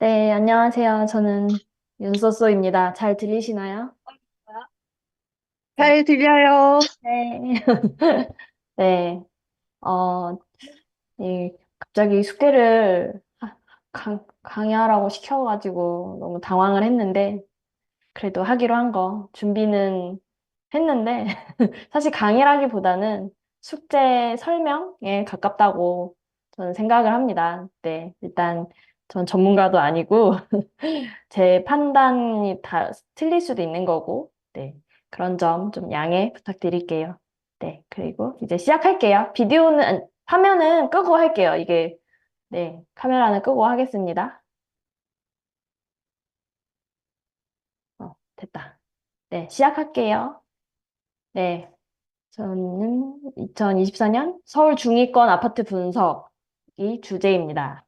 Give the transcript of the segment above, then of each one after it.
네, 안녕하세요. 저는 윤서소입니다. 잘 들리시나요? 네. 잘 들려요. 네. 네. 어, 갑자기 숙제를 강의하라고 시켜가지고 너무 당황을 했는데, 그래도 하기로 한 거 준비는 했는데, 사실 강의라기보다는 숙제 설명에 가깝다고 저는 생각을 합니다. 네. 일단 전 전문가도 아니고, 제 판단이 다 틀릴 수도 있는 거고, 네. 그런 점 좀 양해 부탁드릴게요. 네. 그리고 이제 시작할게요. 화면은 끄고 할게요. 네. 카메라는 끄고 하겠습니다. 됐다. 네. 시작할게요. 네. 저는 2024년 서울 중위권 아파트 분석이 주제입니다.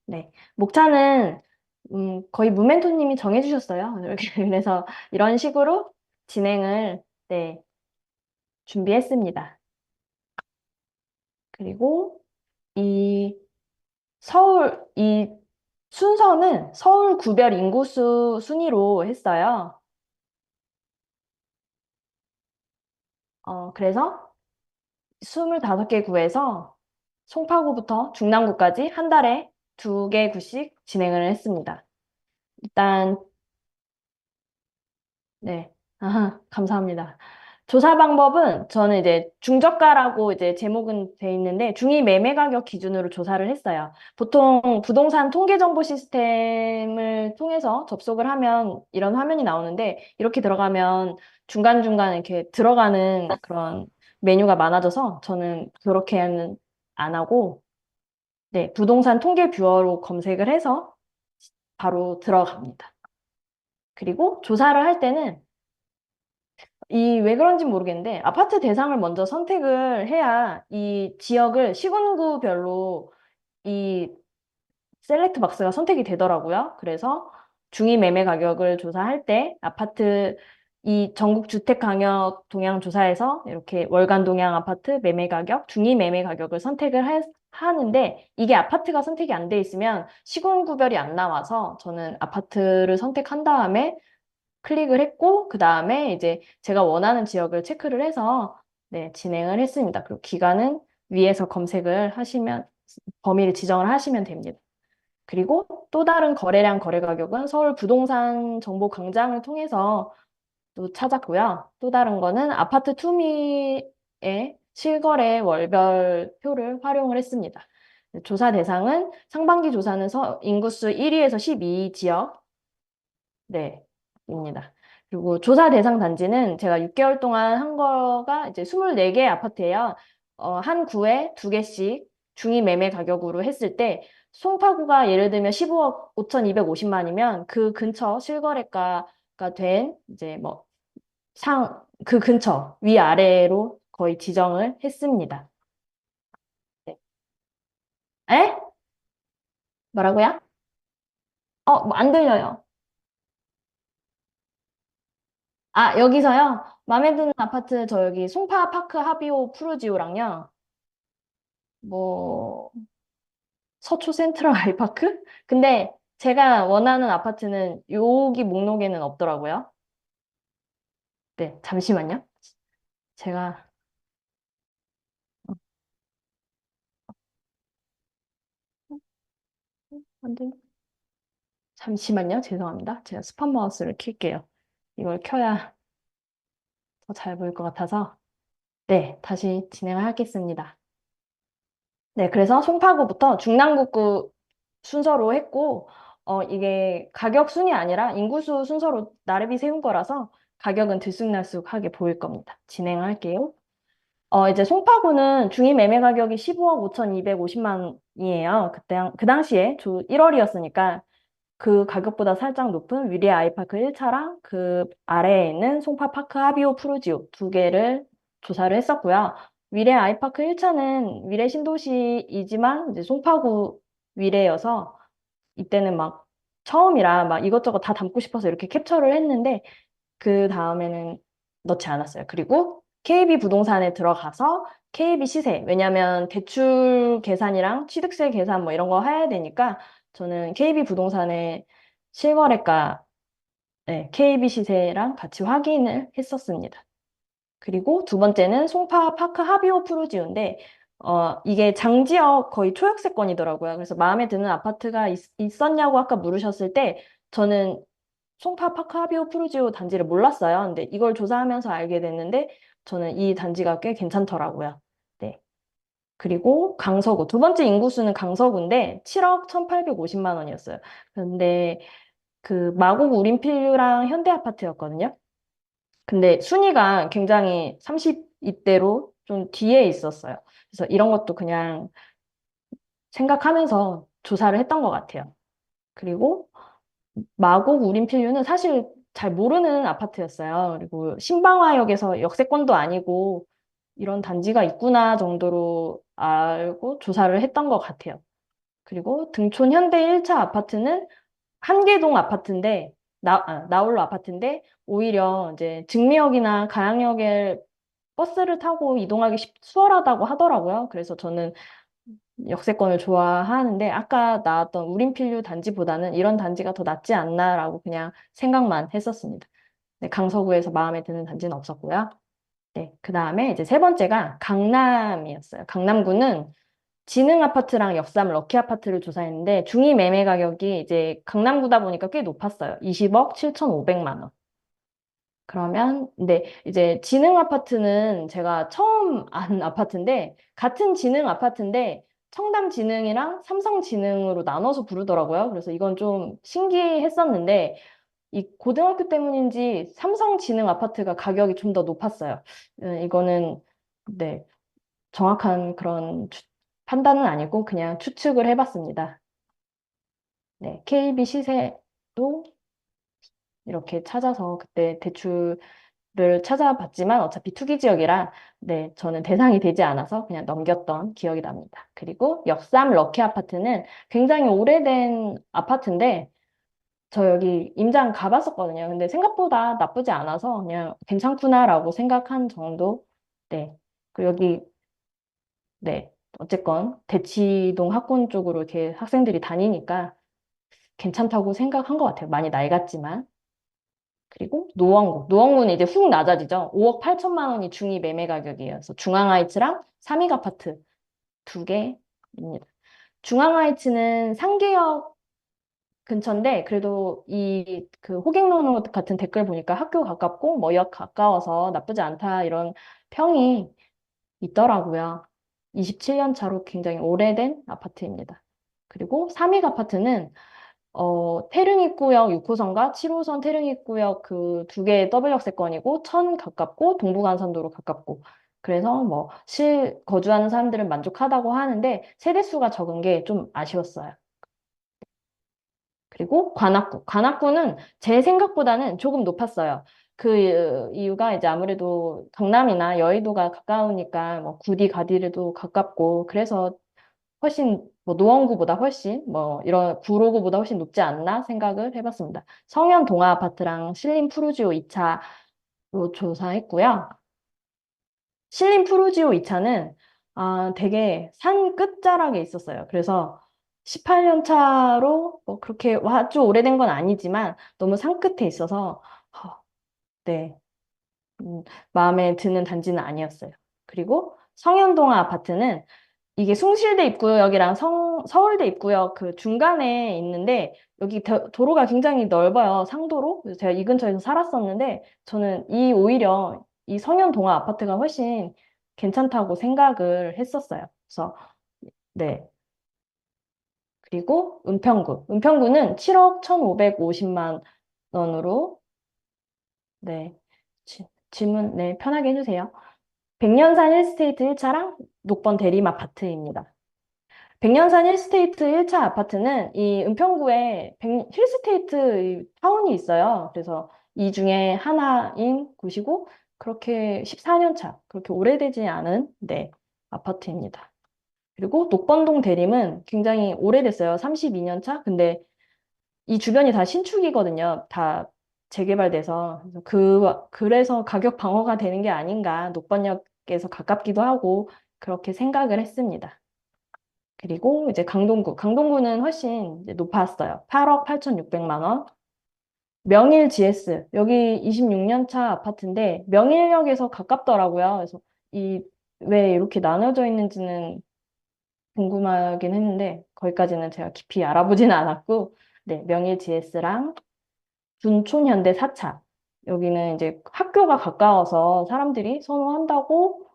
네. 목차는 거의 무멘토님이 정해주셨어요. 이렇게 그래서 이런 식으로 진행을 네, 준비했습니다. 그리고 이 이 순서는 서울 구별 인구수 순위로 했어요. 그래서 25개 구에서 송파구부터 중랑구까지 한 달에 2개 구씩 진행을 했습니다. 일단 네. 아하, 감사합니다. 조사 방법은 저는 이제 중저가라고 이제 제목은 돼 있는데 중위 매매 가격 기준으로 조사를 했어요. 보통 부동산 통계 정보 시스템을 통해서 접속을 하면 이런 화면이 나오는데 이렇게 들어가면 중간중간 이렇게 들어가는 그런 메뉴가 많아져서 저는 그렇게는 안 하고 네, 부동산 통계 뷰어로 검색을 해서 바로 들어갑니다. 그리고 조사를 할 때는 왜 그런지 모르겠는데, 아파트 대상을 먼저 선택을 해야 이 지역을 시군구별로 이 셀렉트 박스가 선택이 되더라고요. 그래서 중위 매매 가격을 조사할 때 이 전국 주택 강역 동향 조사에서 이렇게 월간 동향 아파트 매매 가격, 중위 매매 가격을 하는데 이게 아파트가 선택이 안 돼 있으면 시군구별이 안 나와서 저는 아파트를 선택한 다음에 클릭을 했고, 그 다음에 이제 제가 원하는 지역을 체크를 해서 네, 진행을 했습니다. 그리고 기간은 위에서 범위를 지정을 하시면 됩니다. 그리고 또 다른 거래량 거래 가격은 서울 부동산 정보 광장을 통해서 또 찾았고요. 또 다른 거는 아파트 투미의 실거래 월별 표를 활용을 했습니다. 조사 대상은 상반기 조사는 인구수 1위에서 12위 지역, 네, 입니다. 그리고 조사 대상 단지는 제가 6개월 동안 한 거가 이제 24개 아파트예요. 한 구에 2개씩 중위 매매 가격으로 했을 때 송파구가 예를 들면 15억 5,250만이면 그 근처 실거래가가 된 이제 뭐 그 근처 위아래로 거의 지정을 했습니다. 네. 에? 뭐라고요? 뭐안 들려요. 아, 여기서요? 마음에 드는 아파트 저 여기 송파 파크 하비오 푸르지오랑요. 뭐 서초 센트럴 아이파크? 근데 제가 원하는 아파트는 여기 목록에는 없더라고요. 네, 잠시만요. 제가 안 돼. 잠시만요. 죄송합니다. 제가 스팟 마우스를 킬게요. 이걸 켜야 더 잘 보일 것 같아서. 네, 다시 진행을 하겠습니다. 네, 그래서 송파구부터 중랑구구 순서로 했고, 이게 가격 순이 아니라 인구수 순서로 나래비 세운 거라서 가격은 들쑥날쑥하게 보일 겁니다. 진행할게요. 이제 송파구는 중위 매매 가격이 15억 5,250만이에요. 그 당시에 1월이었으니까 그 가격보다 살짝 높은 위례 아이파크 1차랑 그 아래에 있는 송파파크 하비오 푸르지오 2개를 조사를 했었고요. 위례 아이파크 1차는 위례 신도시이지만 이제 송파구 위례여서 이때는 막 처음이라 막 이것저것 다 담고 싶어서 이렇게 캡처를 했는데 그 다음에는 넣지 않았어요. 그리고 KB 부동산에 들어가서 KB 시세. 왜냐면 대출 계산이랑 취득세 계산 뭐 이런 거 해야 되니까 저는 KB 부동산의 실거래가, 네, KB 시세랑 같이 확인을 했었습니다. 그리고 두 번째는 송파 파크 하비오 푸르지오인데, 이게 장지역 거의 초역세권이더라고요. 그래서 마음에 드는 아파트가 있었냐고 아까 물으셨을 때, 저는 송파 파크 하비오 푸르지오 단지를 몰랐어요. 근데 이걸 조사하면서 알게 됐는데, 저는 이 단지가 꽤 괜찮더라고요. 네. 그리고 강서구. 두 번째 인구수는 강서구인데, 7억 1,850만 원이었어요. 근데 그 마곡 우린필류랑 현대아파트였거든요. 근데 순위가 굉장히 30위대로 좀 뒤에 있었어요. 그래서 이런 것도 그냥 생각하면서 조사를 했던 것 같아요. 그리고 마곡 우린필류는 사실 잘 모르는 아파트였어요. 그리고 신방화역에서 역세권도 아니고 이런 단지가 있구나 정도로 알고 조사를 했던 것 같아요. 그리고 등촌 현대 1차 아파트는 한계동 아파트인데, 나홀로 아파트인데, 오히려 이제 증미역이나 가양역에 버스를 타고 이동하기 수월하다고 하더라고요. 그래서 저는 역세권을 좋아하는데, 아까 나왔던 우린필류 단지보다는 이런 단지가 더 낫지 않나라고 그냥 생각만 했었습니다. 네, 강서구에서 마음에 드는 단지는 없었고요. 네, 그 다음에 이제 세 번째가 강남이었어요. 강남구는 지능 아파트랑 역삼 럭키 아파트를 조사했는데 중위 매매 가격이 이제 강남구다 보니까 꽤 높았어요. 20억 7,500만 원. 그러면 근데 이제 지능 아파트는 제가 처음 안 아파트인데 같은 지능 아파트인데 청담 지능이랑 삼성 지능으로 나눠서 부르더라고요. 그래서 이건 좀 신기했었는데 이 고등학교 때문인지 삼성 지능 아파트가 가격이 좀 더 높았어요. 이거는 네, 정확한 그런 판단은 아니고 그냥 추측을 해봤습니다. 네, KB 시세도 이렇게 찾아서 그때 대출을 찾아봤지만 어차피 투기 지역이라 네, 저는 대상이 되지 않아서 그냥 넘겼던 기억이 납니다. 그리고 역삼 럭키 아파트는 굉장히 오래된 아파트인데 저 여기 임장 가봤었거든요. 근데 생각보다 나쁘지 않아서 그냥 괜찮구나라고 생각한 정도. 네. 그리고 여기 네. 어쨌건 대치동 학군 쪽으로 이렇게 학생들이 다니니까 괜찮다고 생각한 것 같아요. 많이 낡았지만. 그리고 노원구. 노원구는 이제 훅 낮아지죠. 5억 8천만 원이 중위 매매 가격이에요. 그래서 중앙하이츠랑 삼익 아파트 두 개입니다. 중앙하이츠는 상계역 근처인데 그래도 이 그 호갱노노 같은 댓글 보니까 학교 가깝고 뭐 역 가까워서 나쁘지 않다 이런 평이 있더라고요. 27년 차로 굉장히 오래된 아파트입니다. 그리고 삼익 아파트는 태릉입구역 6호선과 7호선 태릉입구역 그 두 개의 더블 역세권이고 천 가깝고 동부간선도로 가깝고 그래서 뭐 거주하는 사람들은 만족하다고 하는데 세대수가 적은 게 좀 아쉬웠어요. 그리고 관악구. 관악구는 제 생각보다는 조금 높았어요. 그 이유가 이제 아무래도 강남이나 여의도가 가까우니까 뭐 구디 가디에도 가깝고 그래서 훨씬 뭐 노원구보다 훨씬 뭐 이런 구로구보다 훨씬 높지 않나 생각을 해봤습니다. 성현 동아 아파트랑 신림 푸르지오 2차로 조사했고요. 신림 푸르지오 2차는 되게 산 끝자락에 있었어요. 그래서 18년 차로 뭐 그렇게 아주 오래된 건 아니지만 너무 산 끝에 있어서 네, 음, 마음에 드는 단지는 아니었어요. 그리고 성현동화 아파트는 이게 숭실대 입구역이랑 서울대 입구역 그 중간에 있는데 여기 도로가 굉장히 넓어요. 상도로. 그래서 제가 이 근처에서 살았었는데 저는 오히려 이 성현동화 아파트가 훨씬 괜찮다고 생각을 했었어요. 그래서 네. 그리고 은평구. 은평구는 7억 1,550만 원으로 네. 질문 네, 편하게 해주세요. 백년산 힐스테이트 1차랑 녹번 대림 아파트입니다. 백년산 힐스테이트 1차 아파트는 이 은평구에 힐스테이트 타운이 있어요. 그래서 이 중에 하나인 곳이고 그렇게 14년 차, 그렇게 오래되지 않은 네, 아파트입니다. 그리고 녹번동 대림은 굉장히 오래됐어요. 32년 차. 근데 이 주변이 다 신축이거든요. 다 재개발돼서. 그래서 가격 방어가 되는 게 아닌가. 녹번역에서 가깝기도 하고 그렇게 생각을 했습니다. 그리고 이제 강동구는 훨씬 이제 높았어요. 8억 8,600만 원. 명일 GS, 여기 26년 차 아파트인데 명일역에서 가깝더라고요. 그래서 이 왜 이렇게 나눠져 있는지는 궁금하긴 했는데 거기까지는 제가 깊이 알아보지는 않았고, 네, 명일 GS랑 둔촌현대 4차. 여기는 이제 학교가 가까워서 사람들이 선호한다고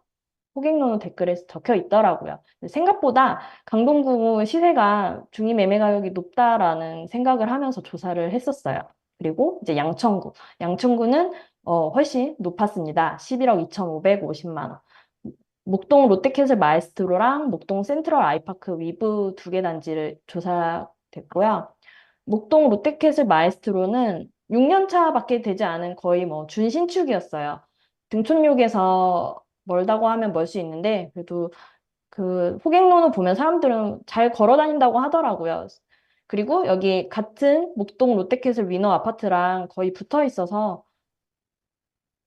호객노노 댓글에 적혀 있더라고요. 생각보다 강동구 시세가 중위 매매 가격이 높다라는 생각을 하면서 조사를 했었어요. 그리고 이제 양천구. 양천구는 훨씬 높았습니다. 11억 2,550만 원. 목동 롯데캐슬 마에스트로랑 목동 센트럴 아이파크 위브 두 개 단지를 조사됐고요. 목동 롯데캐슬 마에스트로는 6년 차밖에 되지 않은 거의 뭐 준신축이었어요. 등촌역에서 멀다고 하면 멀 수 있는데 그래도 그 호객로는 보면 사람들은 잘 걸어 다닌다고 하더라고요. 그리고 여기 같은 목동 롯데캐슬 위너 아파트랑 거의 붙어 있어서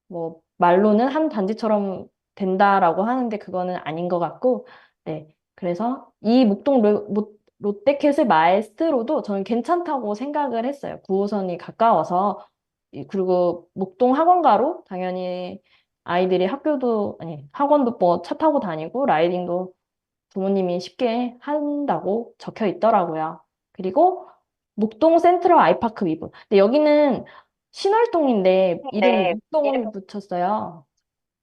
뭐 말로는 한 단지처럼 된다라고 하는데 그거는 아닌 것 같고, 네. 그래서 이 목동 롯데캐슬 마에스트로도 저는 괜찮다고 생각을 했어요. 9호선이 가까워서. 그리고 목동 학원가로 당연히 아이들이 학교도 아니 학원도 뭐 차 타고 다니고 라이딩도 부모님이 쉽게 한다고 적혀 있더라고요. 그리고 목동 센트럴 아이파크 위브. 근데 여기는 신월동인데 이름이 네, 목동을 붙였어요.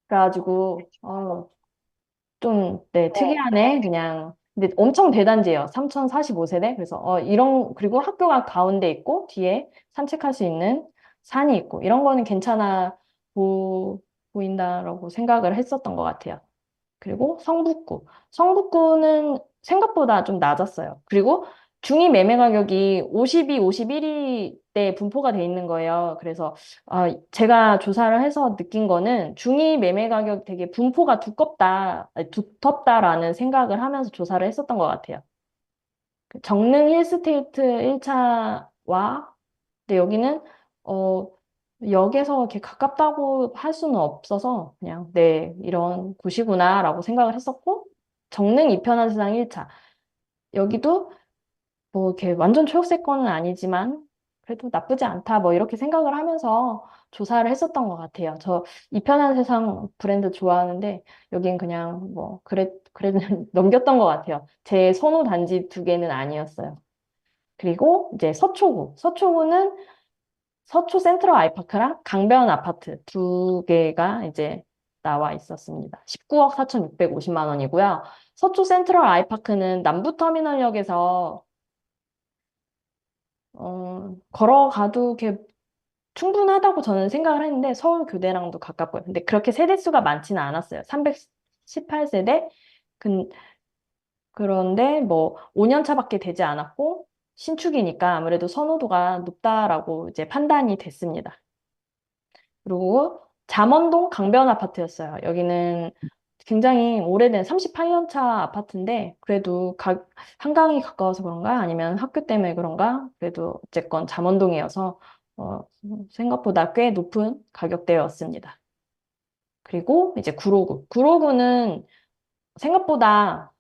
그래가지고 좀 네, 특이하네. 그냥 근데 엄청 대단지예요. 3045세대. 그래서 이런 그리고 학교가 가운데 있고 뒤에 산책할 수 있는 산이 있고 이런 거는 괜찮아 보인다라고 생각을 했었던 것 같아요. 그리고 성북구. 성북구는 생각보다 좀 낮았어요. 그리고 중위 매매 가격이 52, 51위 때 분포가 돼 있는 거예요. 그래서 제가 조사를 해서 느낀 거는 중위 매매 가격 되게 분포가 두껍다, 아니, 두텁다라는 생각을 하면서 조사를 했었던 것 같아요. 그 정릉 힐스테이트 1차와 근데 여기는 어 역에서 이렇게 가깝다고 할 수는 없어서 그냥 네 이런 곳이구나라고 생각을 했었고 정릉 이편한 세상 1차 여기도 뭐 이렇게 완전 초록색거는 아니지만 그래도 나쁘지 않다 뭐 이렇게 생각을 하면서 조사를 했었던 것 같아요. 저 이편한 세상 브랜드 좋아하는데 여긴 그냥 뭐 그래도 넘겼던 것 같아요. 제 선호 단지 두 개는 아니었어요. 그리고 이제 서초구는 서초 센트럴 아이파크랑 강변 아파트 두 개가 이제 나와 있었습니다. 19억 4,650만 원이고요. 서초 센트럴 아이파크는 남부터미널역에서 걸어가도 이렇게 충분하다고 저는 생각을 했는데 서울 교대랑도 가깝고요. 근데 그렇게 세대수가 많지는 않았어요. 318세대. 그런데 뭐 5년 차밖에 되지 않았고 신축이니까 아무래도 선호도가 높다라고 이제 판단이 됐습니다. 그리고 잠원동 강변 아파트였어요. 여기는 굉장히 오래된 38년 차 아파트인데 그래도 한강이 가까워서 그런가 아니면 학교 때문에 그런가 그래도 어쨌건 잠원동이어서 어, 생각보다 꽤 높은 가격대였습니다. 그리고 이제 구로구는 생각보다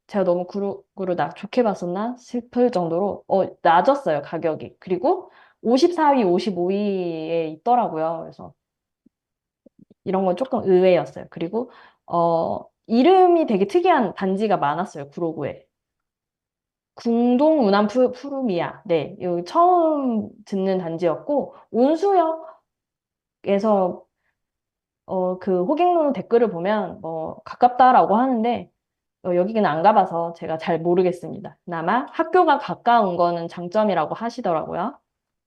제가 너무 구로구를 좋게 봤었나 싶을 정도로 낮았어요 가격이. 그리고 54위, 55위에 있더라고요. 그래서 이런 건 조금 의외였어요. 그리고 이름이 되게 특이한 단지가 많았어요. 구로구에. 궁동 우남 푸르미아. 네, 여기 처음 듣는 단지였고 온수역에서 그 호객노노 댓글을 보면 뭐 가깝다라고 하는데 여기는 안 가봐서 제가 잘 모르겠습니다. 그나마 학교가 가까운 거는 장점이라고 하시더라고요.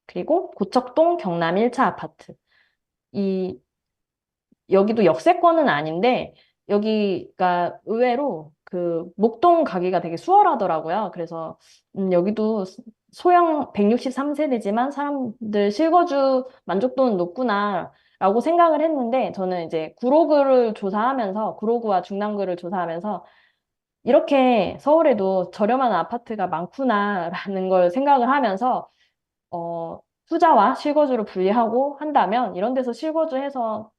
그리고 고척동 경남 1차 아파트. 이 여기도 역세권은 아닌데 여기가 의외로 그 목동 가기가 되게 수월하더라고요. 그래서 여기도 소형 163세대지만 사람들 실거주 만족도는 높구나라고 생각을 했는데 저는 이제 구로구와 중랑구를 조사하면서 이렇게 서울에도 저렴한 아파트가 많구나라는 걸 생각을 하면서 투자와 실거주를 분리하고 한다면 이런 데서 실거주해서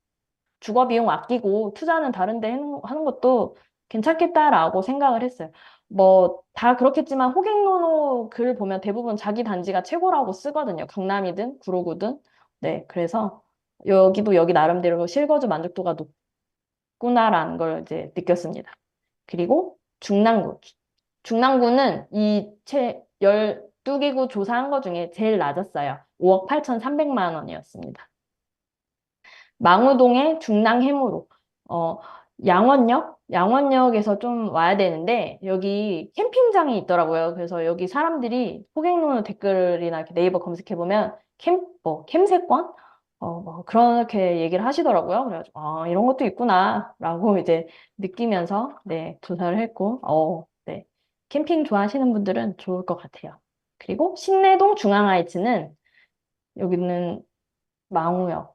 주거 비용 아끼고 투자는 다른 데 하는 것도 괜찮겠다라고 생각을 했어요. 뭐, 다 그렇겠지만 호갱노노 글 보면 대부분 자기 단지가 최고라고 쓰거든요. 강남이든 구로구든. 네, 그래서 여기도 여기 나름대로 실거주 만족도가 높구나라는 걸 이제 느꼈습니다. 그리고 중랑구. 중랑구는 이 12개구 조사한 것 중에 제일 낮았어요. 5억 8,300만 원이었습니다. 망우동의 중랑해무로. 어, 양원역에서 좀 와야 되는데, 여기 캠핑장이 있더라고요. 그래서 여기 사람들이 호갱노노 댓글이나 이렇게 네이버 검색해보면, 캠세권? 뭐, 그렇게 얘기를 하시더라고요. 그래가지고, 이런 것도 있구나, 라고 이제 느끼면서, 네, 조사를 했고, 네. 캠핑 좋아하시는 분들은 좋을 것 같아요. 그리고 신내동 중앙하이츠는, 여기는 망우역.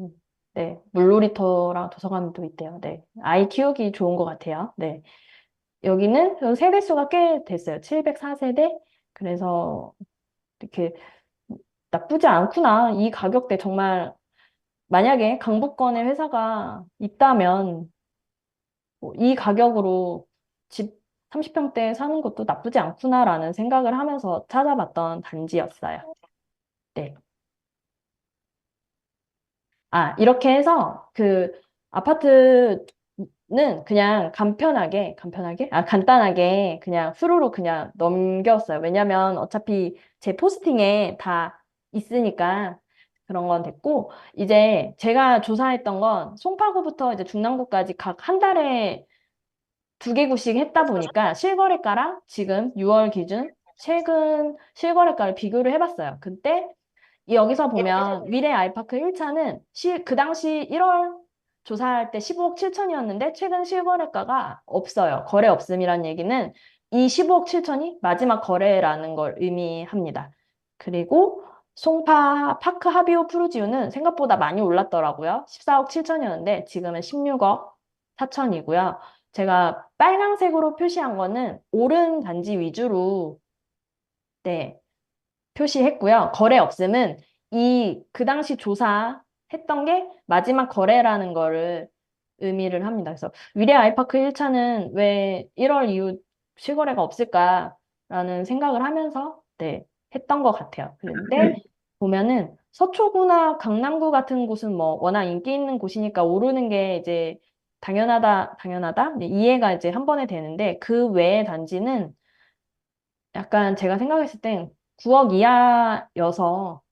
음, 네, 물놀이터랑 도서관도 있대요. 네, 아이 키우기 좋은 것 같아요. 네, 여기는 세대수가 꽤 됐어요. 704세대. 그래서 이렇게 나쁘지 않구나. 이 가격대 정말 만약에 강북권에 회사가 있다면 뭐이 가격으로 집 30평대 사는 것도 나쁘지 않구나라는 생각을 하면서 찾아봤던 단지였어요. 네. 이렇게 해서 그 아파트는 그냥 간단하게 그냥 수루로 그냥 넘겼어요. 왜냐면 어차피 제 포스팅에 다 있으니까 그런 건 됐고, 이제 제가 조사했던 건 송파구부터 이제 중랑구까지 각 한 달에 2개구씩 했다 보니까 실거래가랑 지금 6월 기준 최근 실거래가를 비교를 해봤어요. 그때 여기서 보면 미래 아이파크 1차는 그 당시 1월 조사할 때 15억 7천이었는데 최근 실거래가가 없어요. 거래 없음이란 얘기는 이 15억 7천이 마지막 거래라는 걸 의미합니다. 그리고 송파 파크 하비오 푸르지오는 생각보다 많이 올랐더라고요. 14억 7천이었는데 지금은 16억 4천이고요. 제가 빨강색으로 표시한 거는 오른 단지 위주로 네, 표시했고요. 거래 없음은 그 당시 조사했던 게 마지막 거래라는 거를 의미를 합니다. 그래서 위례 아이파크 1차는 왜 1월 이후 실거래가 없을까라는 생각을 하면서 네, 했던 것 같아요. 그런데 보면은 서초구나 강남구 같은 곳은 뭐 워낙 인기 있는 곳이니까 오르는 게 이제 당연하다? 네, 이해가 이제 한 번에 되는데 그 외의 단지는 약간 제가 생각했을 땐 9억 이하여서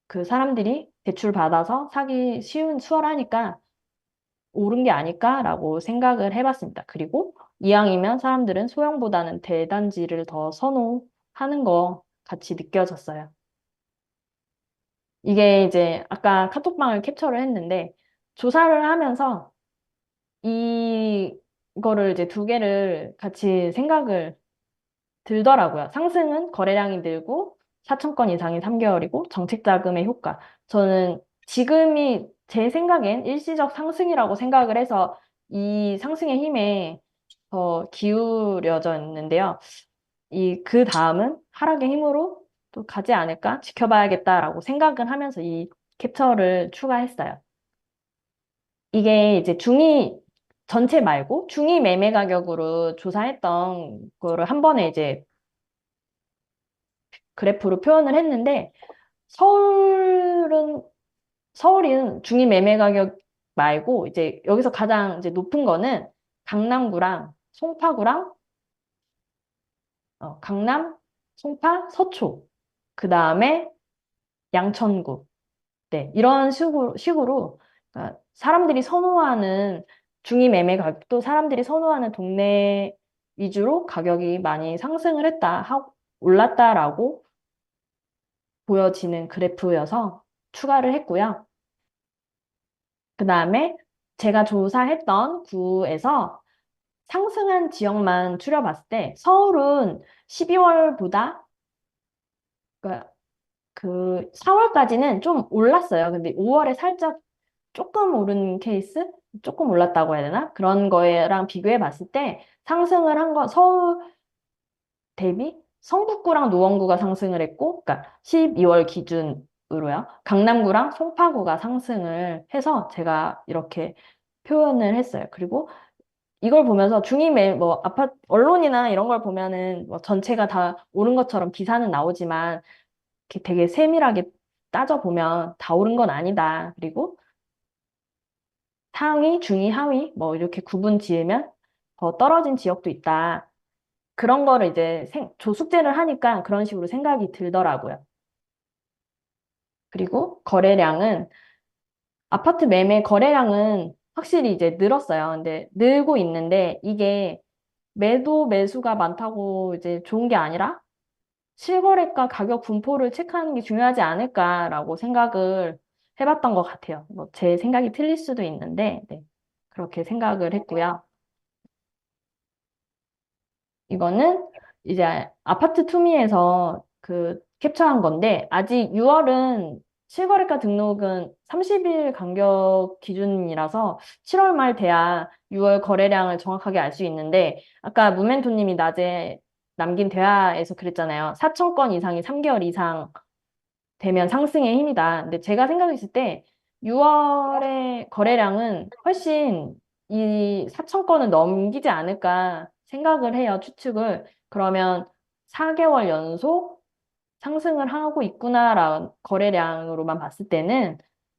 그 사람들이 대출 받아서 사기 수월하니까 오른 게 아닐까라고 생각을 해봤습니다. 그리고 이왕이면 사람들은 소형보다는 대단지를 더 선호하는 거 같이 느껴졌어요. 이게 이제 아까 카톡방을 캡처를 했는데 조사를 하면서 이거를 이제 2개를 같이 생각을 들더라고요. 상승은 거래량이 늘고 4천 건 이상이 3개월이고 정책 자금의 효과. 저는 지금이 제 생각엔 일시적 상승이라고 생각을 해서 이 상승의 힘에 더 기울여져 있는데요. 그 다음은 하락의 힘으로 또 가지 않을까 지켜봐야겠다라고 생각을 하면서 이 캡처를 추가했어요. 이게 이제 전체 말고 중위 매매 가격으로 조사했던 거를 한 번에 이제 그래프로 표현을 했는데 서울은 서울은 중위 매매 가격 말고 이제 여기서 가장 이제 높은 거는 강남구랑 송파구랑 강남, 송파, 서초 그 다음에 양천구 네 이런 식으로 그러니까 사람들이 선호하는 중위 매매 가격도 사람들이 선호하는 동네 위주로 가격이 많이 상승을 올랐다라고 보여지는 그래프여서 추가를 했고요. 그 다음에 제가 조사했던 구에서 상승한 지역만 추려봤을 때 서울은 12월보다 그 4월까지는 좀 올랐어요. 근데 5월에 살짝 조금 오른 케이스? 조금 올랐다고 해야 되나? 그런 거랑 비교해 봤을 때 상승을 한 거 서울 대비 성북구랑 노원구가 상승을 했고, 그러니까 12월 기준으로요. 강남구랑 송파구가 상승을 해서 제가 이렇게 표현을 했어요. 그리고 이걸 보면서 중임의 뭐 아파트 언론이나 이런 걸 보면은 뭐 전체가 다 오른 것처럼 기사는 나오지만 이렇게 되게 세밀하게 따져보면 다 오른 건 아니다. 그리고 상위, 중위, 하위 뭐 이렇게 구분 지으면 더 떨어진 지역도 있다. 그런 거를 이제 조숙제를 하니까 그런 식으로 생각이 들더라고요. 그리고 거래량은 아파트 매매 거래량은 확실히 이제 늘었어요. 근데 늘고 있는데 이게 매수가 많다고 이제 좋은 게 아니라 실거래가 가격 분포를 체크하는 게 중요하지 않을까라고 생각을 해봤던 것 같아요. 뭐 제 생각이 틀릴 수도 있는데, 네. 그렇게 생각을 했고요. 이거는 이제 아파트 투미에서 그 캡처한 건데, 아직 6월은 실거래가 등록은 30일 간격 기준이라서 7월 말 돼야 6월 거래량을 정확하게 알 수 있는데, 아까 무멘토님이 낮에 남긴 대화에서 그랬잖아요. 4천 건 이상이 3개월 이상 되면 상승의 힘이다. 근데 제가 생각했을 때 6월의 거래량은 훨씬 이 4천 건을 넘기지 않을까 생각을 해요, 추측을. 그러면 4개월 연속 상승을 하고 있구나라는 거래량으로만 봤을 때는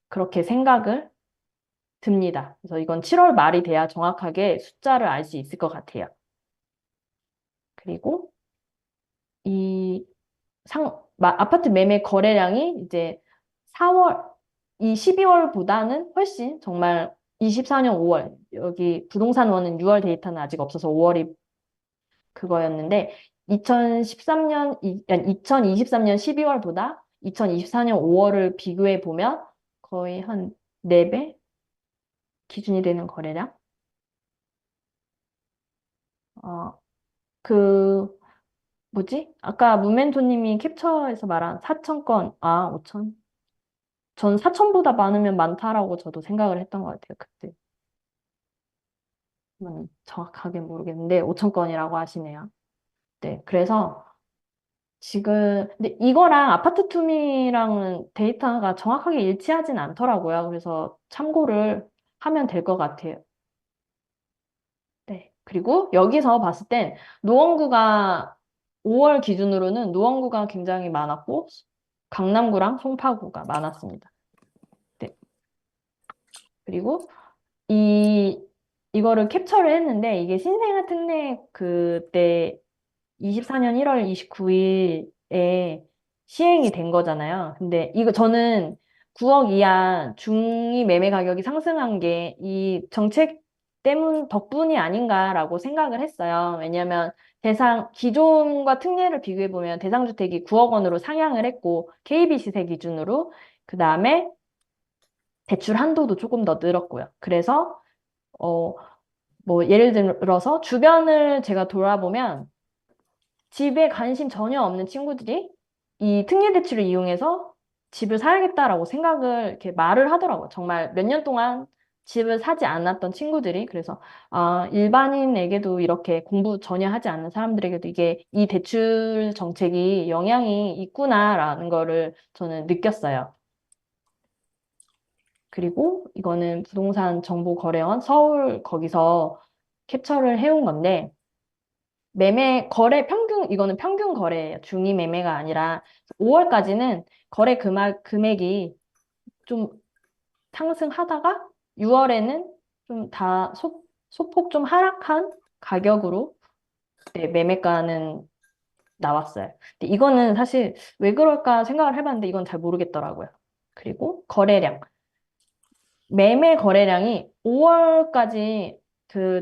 그렇게 생각을 듭니다. 그래서 이건 7월 말이 돼야 정확하게 숫자를 알 수 있을 것 같아요. 그리고 이 아파트 매매 거래량이 이제 4월, 이 12월보다는 훨씬 정말 24년 5월, 여기 부동산원은 6월 데이터는 아직 없어서 5월이 그거였는데, 2013년, 2023년 12월보다 2024년 5월을 비교해 보면 거의 한 4배 기준이 되는 거래량? 어, 그, 뭐지? 아까 문멘토님이 cap처에서 말한 4천 건, 5천? 전 4천보다 많으면 많다라고 저도 생각을 했던 것 같아요, 그때. 정확하게 모르겠는데 5천 건이라고 하시네요. 네, 그래서 근데 이거랑 아파트 투미랑은 데이터가 정확하게 일치하진 않더라고요. 그래서 참고를 하면 될 것 같아요. 네. 그리고 여기서 봤을 땐 노원구가 5월 기준으로는 노원구가 굉장히 많았고 강남구랑 송파구가 많았습니다. 네. 그리고 이, 이거를 캡처를 했는데, 이게 신생아 특례 그때 24년 1월 29일에 시행이 된 거잖아요. 근데 이거 저는 9억 이하 중위 매매 가격이 상승한 게 이 정책 덕분이 아닌가라고 생각을 했어요. 왜냐면 기존과 특례를 비교해보면 대상주택이 9억 원으로 상향을 했고, KB 시세 기준으로, 그 다음에 대출 한도도 조금 더 늘었고요. 그래서 어, 뭐 예를 들어서 주변을 제가 돌아보면 집에 관심 전혀 없는 친구들이 이 특례 대출을 이용해서 집을 사야겠다라고 생각을 이렇게 말을 하더라고요. 정말 몇 년 동안 집을 사지 않았던 친구들이 그래서 일반인에게도 이렇게 공부 전혀 하지 않는 사람들에게도 이게 이 대출 정책이 영향이 있구나라는 거를 저는 느꼈어요. 그리고 이거는 부동산 정보거래원 서울 거기서 캡처를 해온 건데 이거는 평균 거래예요. 중위 매매가 아니라 5월까지는 거래 금액이 좀 상승하다가 6월에는 좀 소폭 좀 하락한 가격으로 네, 매매가는 나왔어요. 근데 이거는 사실 왜 그럴까 생각을 해봤는데 이건 잘 모르겠더라고요. 그리고 거래량. 매매 거래량이 5월까지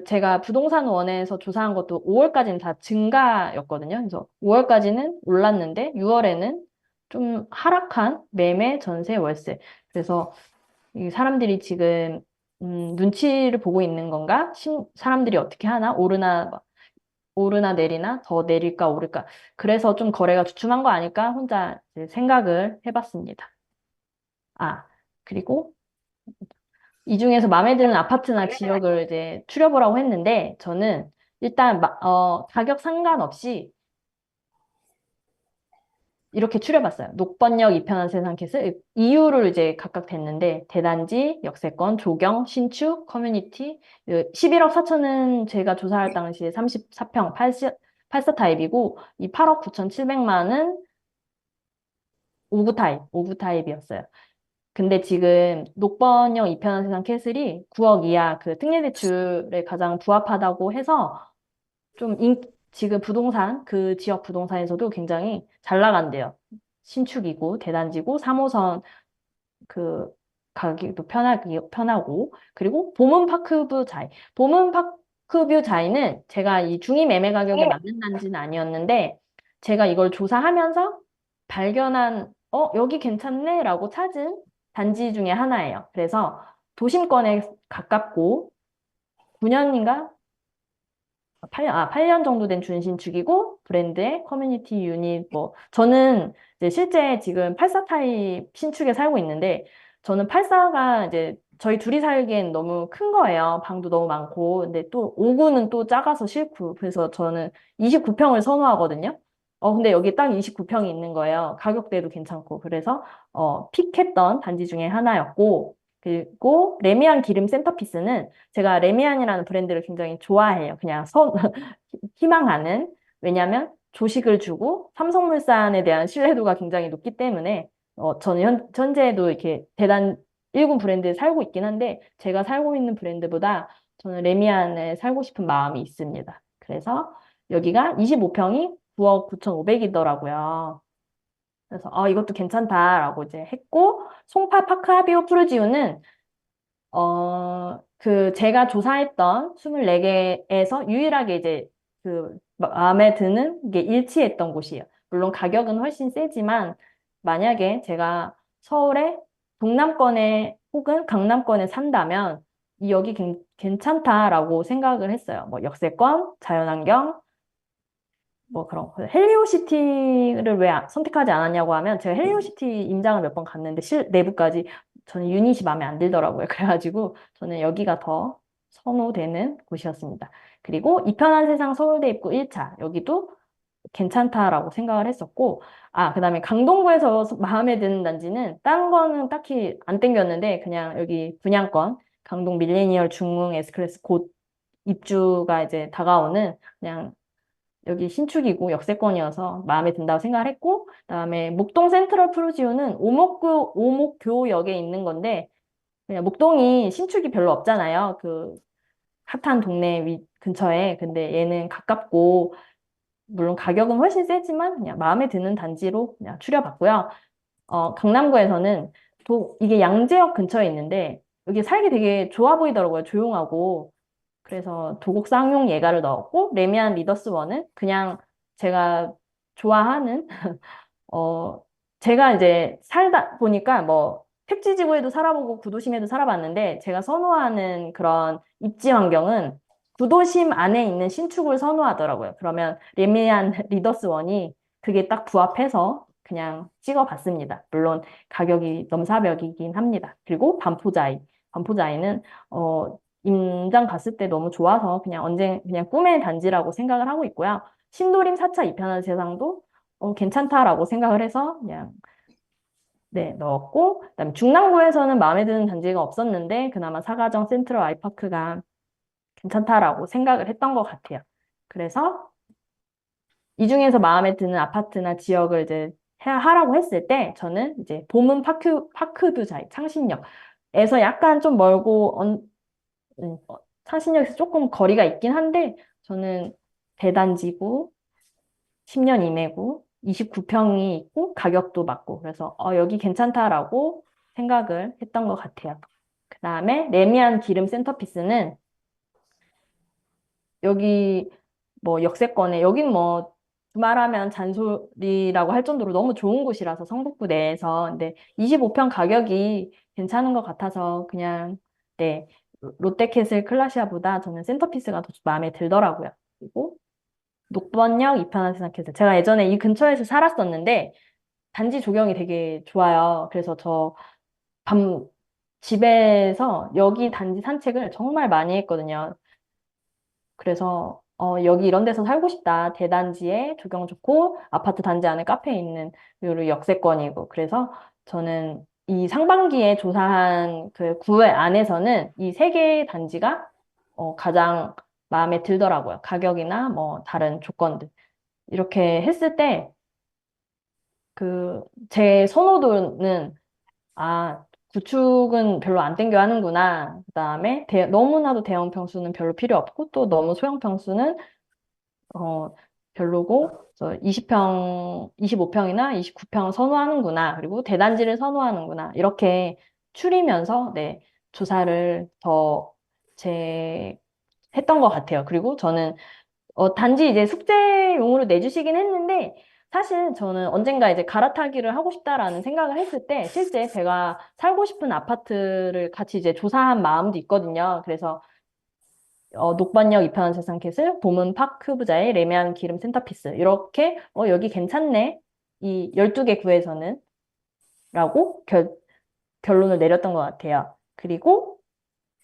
제가 부동산원에서 조사한 것도 5월까지는 다 증가였거든요. 그래서 5월까지는 올랐는데 6월에는 좀 하락한 매매, 전세, 월세. 그래서 이 사람들이 지금 눈치를 보고 있는 건가? 사람들이 어떻게 하나? 오르나 내리나? 더 내릴까 오를까? 그래서 좀 거래가 주춤한 거 아닐까? 혼자 이제 생각을 해봤습니다. 그리고 이 중에서 마음에 드는 아파트나 지역을 이제 추려보라고 했는데, 저는 일단, 가격 상관없이 이렇게 추려봤어요. 녹번역, 이편한 세상 캐슬 이유를 이제 각각 댔는데 대단지, 역세권, 조경, 신축, 커뮤니티 11억 4천은 제가 조사할 당시에 34평 8사 타입이고 이 8억 9,700만은 5구 타입, 5구 타입이었어요. 근데 지금 녹번역 이편한 세상 캐슬이 9억 이하 그 특례대출에 가장 부합하다고 해서 좀 지금 부동산, 그 지역 부동산에서도 굉장히 잘 나간대요. 신축이고, 대단지고, 3호선 그 가격도 편하고, 그리고 보문파크뷰 자이. 보문파크뷰 자이는 제가 이 중위 매매 가격에 맞는 단지는 아니었는데, 제가 이걸 조사하면서 발견한, 여기 괜찮네? 라고 찾은 단지 중에 하나예요. 그래서 도심권에 가깝고, 9년인가? 8년 정도 된 준신축이고, 브랜드의 커뮤니티 유닛, 뭐, 저는 이제 실제 지금 84 타입 신축에 살고 있는데, 저는 84가 이제 저희 둘이 살기엔 너무 큰 거예요. 방도 너무 많고. 근데 또 5구는 또 작아서 싫고. 그래서 저는 29평을 선호하거든요. 근데 여기 딱 29평이 있는 거예요. 가격대도 괜찮고. 그래서, 픽했던 단지 중에 하나였고, 그리고 레미안 기름 센터피스는 제가 레미안이라는 브랜드를 굉장히 좋아해요. 그냥 희망하는. 왜냐하면 조식을 주고 삼성물산에 대한 신뢰도가 굉장히 높기 때문에 저는 현재도 이렇게 대단 1군 브랜드에 살고 있긴 한데 제가 살고 있는 브랜드보다 저는 레미안에 살고 싶은 마음이 있습니다. 그래서 여기가 25평이 9억 9,500이더라고요. 그래서 이것도 괜찮다라고 이제 했고 송파 파크 하비오 푸르지오는 제가 조사했던 24개에서 유일하게 이제 그 마음에 드는 게 일치했던 곳이에요. 물론 가격은 훨씬 세지만 만약에 제가 서울의 동남권에 혹은 강남권에 산다면 여기 괜찮다라고 생각을 했어요. 뭐 역세권, 자연환경, 뭐 그런 거. 헬리오시티를 왜 선택하지 않았냐고 하면 제가 헬리오시티 임장을 몇 번 갔는데 내부까지 저는 유닛이 마음에 안 들더라고요. 그래가지고 저는 여기가 더 선호되는 곳이었습니다. 그리고 이편한 세상 서울대 입구 1차 여기도 괜찮다라고 생각을 했었고 그다음에 강동구에서 마음에 드는 단지는 다른 거는 딱히 안 땡겼는데 그냥 여기 분양권 강동 밀레니얼 중흥 S클래스 곧 입주가 이제 다가오는 그냥 여기 신축이고 역세권이어서 마음에 든다고 생각을 했고, 그다음에 목동 센트럴 푸르지오는 오목교역에 있는 건데, 그냥 목동이 신축이 별로 없잖아요. 그 핫한 동네 근처에. 근데 얘는 가깝고, 물론 가격은 훨씬 세지만 그냥 마음에 드는 단지로 그냥 추려봤고요. 강남구에서는 이게 양재역 근처에 있는데, 여기 살기 되게 좋아 보이더라고요. 조용하고. 그래서 도곡 쌍용 예가를 넣었고 레미안 리더스원은 그냥 제가 좋아하는 어 제가 이제 살다 보니까 뭐 택지지구에도 살아보고 구도심에도 살아봤는데 제가 선호하는 그런 입지 환경은 구도심 안에 있는 신축을 선호하더라고요. 그러면 레미안 리더스원이 그게 딱 부합해서 그냥 찍어봤습니다. 물론 가격이 넘사벽이긴 합니다. 그리고 반포자이는 임장 갔을 때 너무 좋아서 그냥 그냥 꿈의 단지라고 생각을 하고 있고요. 신도림 4차 이편한 세상도 괜찮다라고 생각을 해서 그냥 네, 넣었고, 그다음에 중랑구에서는 마음에 드는 단지가 없었는데 그나마 사가정 센트럴 아이파크가 괜찮다라고 생각을 했던 것 같아요. 그래서 이 중에서 마음에 드는 아파트나 지역을 이제 하라고 했을 때 저는 이제 봄은 파크뷰 창신역에서 약간 좀 멀고 창신역에서 조금 거리가 있긴 한데 저는 대단지구 10년 이내고 29평이 있고 가격도 맞고 그래서 여기 괜찮다라고 생각을 했던 것 같아요. 그 다음에 레미안 기름 센터피스는 여기 뭐 역세권에 여긴 뭐 두말하면 잔소리라고 할 정도로 너무 좋은 곳이라서 성북구 내에서 근데 25평 가격이 괜찮은 것 같아서 그냥 네 롯데캐슬 클라시아보다 저는 센터피스가 더 마음에 들더라고요. 그리고 녹번역 이편한 생각해서 제가 예전에 이 근처에서 살았었는데 단지 조경이 되게 좋아요. 그래서 밤 집에서 여기 단지 산책을 정말 많이 했거든요. 그래서 여기 이런 데서 살고 싶다. 대단지에 조경 좋고 아파트 단지 안에 카페 있는 요 역세권이고. 그래서 저는 이 상반기에 조사한 그 구획 안에서는 이 세 개의 단지가 가장 마음에 들더라고요. 가격이나 뭐 다른 조건들. 이렇게 했을 때 그 제 선호도는 구축은 별로 안 땡겨 하는구나. 그다음에 너무나도 대형 평수는 별로 필요 없고 또 너무 소형 평수는 어, 별로고, 25평이나 29평 선호하는구나. 그리고 대단지를 선호하는구나. 이렇게 추리면서, 네, 조사를 더 했던 것 같아요. 그리고 저는, 단지 이제 숙제용으로 내주시긴 했는데, 사실 저는 언젠가 이제 갈아타기를 하고 싶다라는 생각을 했을 때, 실제 제가 살고 싶은 아파트를 같이 이제 조사한 마음도 있거든요. 그래서 녹반역 이편한 세상캐슬, 봄은 파크 부자의 레미안 기름 센터피스. 이렇게, 여기 괜찮네. 이 12개 구에서는. 라고 결론을 내렸던 것 같아요. 그리고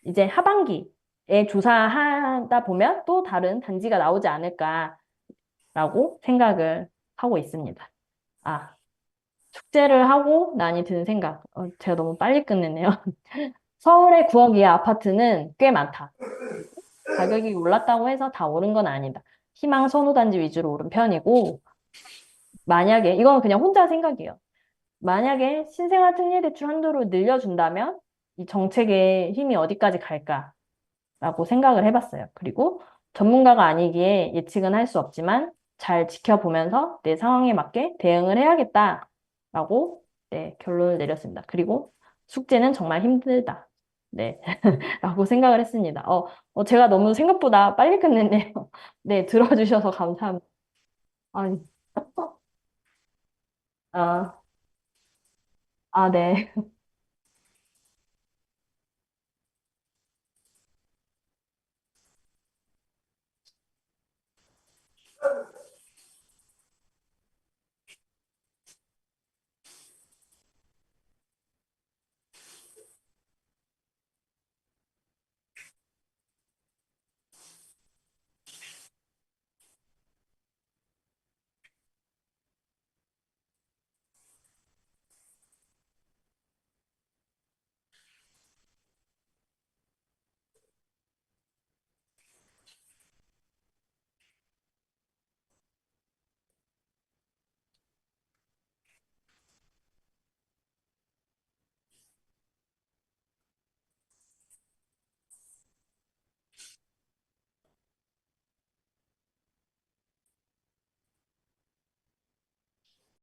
이제 하반기에 조사하다 보면 또 다른 단지가 나오지 않을까라고 생각을 하고 있습니다. 축제를 하고 나니 드는 생각. 제가 너무 빨리 끝냈네요. 서울의 9억 이하 아파트는 꽤 많다. 가격이 올랐다고 해서 다 오른 건 아니다. 희망 선호단지 위주로 오른 편이고, 만약에, 이건 그냥 혼자 생각이에요. 만약에 신생아 특례대출 한도를 늘려준다면 이 정책의 힘이 어디까지 갈까라고 생각을 해봤어요. 그리고 전문가가 아니기에 예측은 할 수 없지만 잘 지켜보면서 내 상황에 맞게 대응을 해야겠다라고 네, 결론을 내렸습니다. 그리고 숙제는 정말 힘들다. 네, 라고 생각을 했습니다. 제가 너무 생각보다 빨리 끝냈네요. 네, 들어주셔서 감사합니다. 아니, 아, 네.